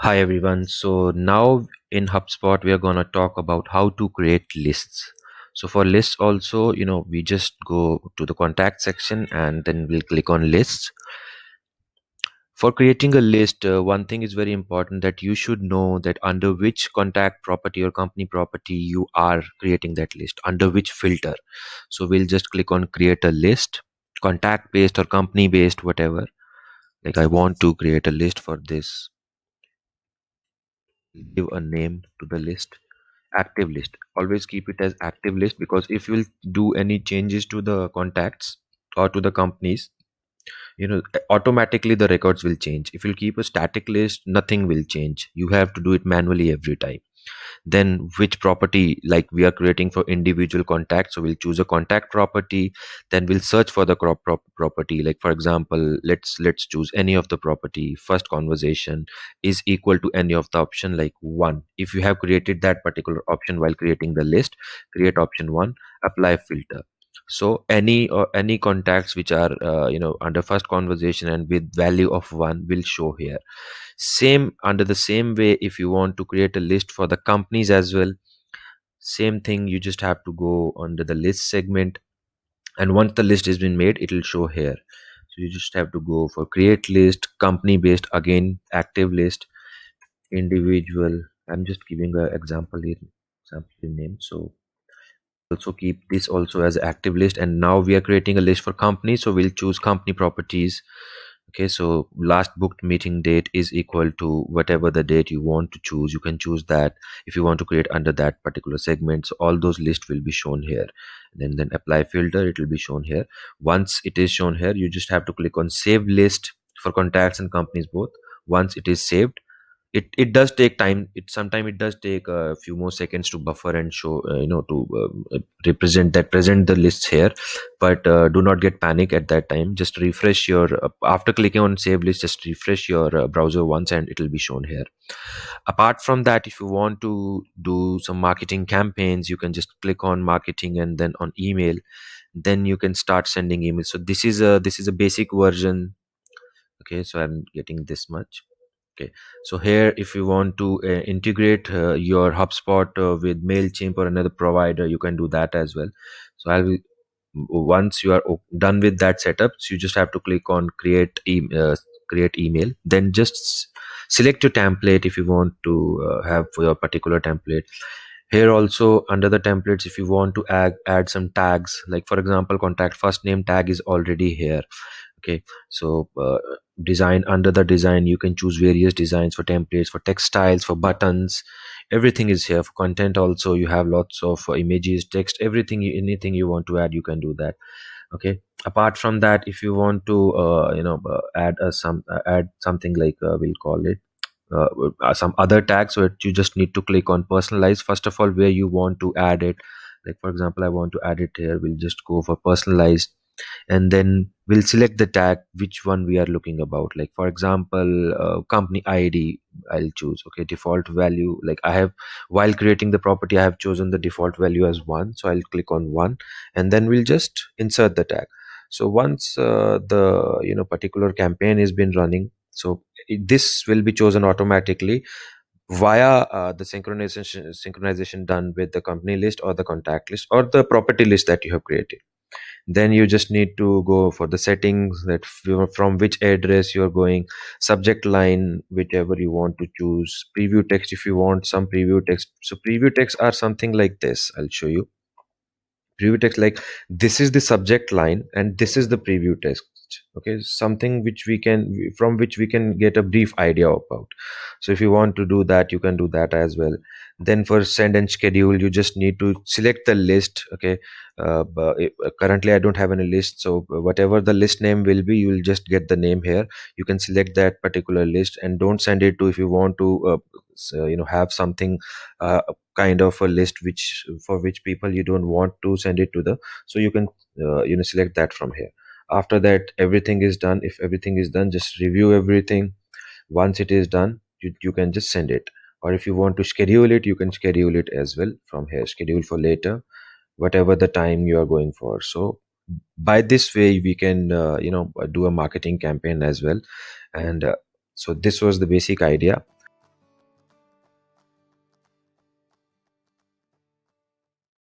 Hi everyone. So now in HubSpot, we are going to talk about how to create lists. So for lists also, we just go to the contact section and then we'll click on lists. For creating a list, one thing is very important that you should know that under which contact property or company property you are creating that list, under which filter. So we'll just click on create a list, contact based or company based, whatever. Like I want to create a list for this, give a name to the list, active list. Always keep it as active list, because if you'll do any changes to the contacts or to the companies, automatically the records will change. If you'll keep a static list, nothing will change. You have to do it manually every time. Then which property, like we are creating for individual contacts, so we'll choose a contact property. Then we'll search for the property. Like for example, let's choose any of the property. First conversation is equal to any of the option, like one. If you have created that particular option while creating the list, create option one, apply filter. So any contacts which are under first conversation and with value of one will show here. Same under the same way, if you want to create a list for the companies as well, same thing. You just have to go under the list segment, and once the list has been made, it will show here. So you just have to go for create list, company based, again active list, individual. I'm just giving an example here, example name. So also keep this also as active list, and now we are creating a list for company, so we'll choose company properties. Okay, so last booked meeting date is equal to whatever the date you want to choose. You can choose that if you want to create under that particular segment. So all those lists will be shown here. Then apply filter, it will be shown here. Once it is shown here, you just have to click on save list for contacts and companies both. Once it is saved, it does take time. It sometimes it does take a few more seconds to buffer and show, to represent that present the lists here. But do not get panic at that time. Just refresh your after clicking on save list, just refresh your browser once and it will be shown here. Apart from that, if you want to do some marketing campaigns, you can just click on marketing and then on email. Then you can start sending emails. So this is a basic version. Okay, so I'm getting this much. Okay, so here if you want to integrate your HubSpot with MailChimp or another provider, you can do that as well. So once you are done with that setup, so you just have to click on create email. Then just select your template if you want to have for your particular template. Here also under the templates, if you want to add some tags, like for example, contact first name tag is already here. Okay, so design, under the design you can choose various designs for templates, for textiles, for buttons. Everything is here. For content also, you have lots of images, text, everything. Anything you want to add, you can do that. Okay, apart from that, if you want to add something like we'll call it uh, some other tags, so you just need to click on personalize first of all, where you want to add it. Like for example, I want to add it here. We'll just go for personalized, and then we'll select the tag which one we are looking about. Like for example, company ID, I'll choose. Okay, default value, like I have, while creating the property, I have chosen the default value as one, so I'll click on one, and then we'll just insert the tag. So once the particular campaign has been running, so this will be chosen automatically via the synchronization done with the company list or the contact list or the property list that you have created. Then you just need to go for the settings, that from which address you're going, subject line whichever you want to choose, preview text if you want some preview text. So preview text are something like this. I'll show you preview text. Like this is the subject line and this is the preview text. Okay, something which we can, from which we can get a brief idea about. So if you want to do that, you can do that as well. Then for send and schedule, you just need to select the list. Okay, currently I don't have any list, so whatever the list name will be, you will just get the name here. You can select that particular list and don't send it to, if you want to have something kind of a list which, for which people you don't want to send it to the, so you can select that from here. After that, everything is done. If everything is done, just review everything. Once it is done, you can just send it. Or if you want to schedule it, you can schedule it as well from here. Schedule for later, whatever the time you are going for. So by this way we can do a marketing campaign as well. And so this was the basic idea.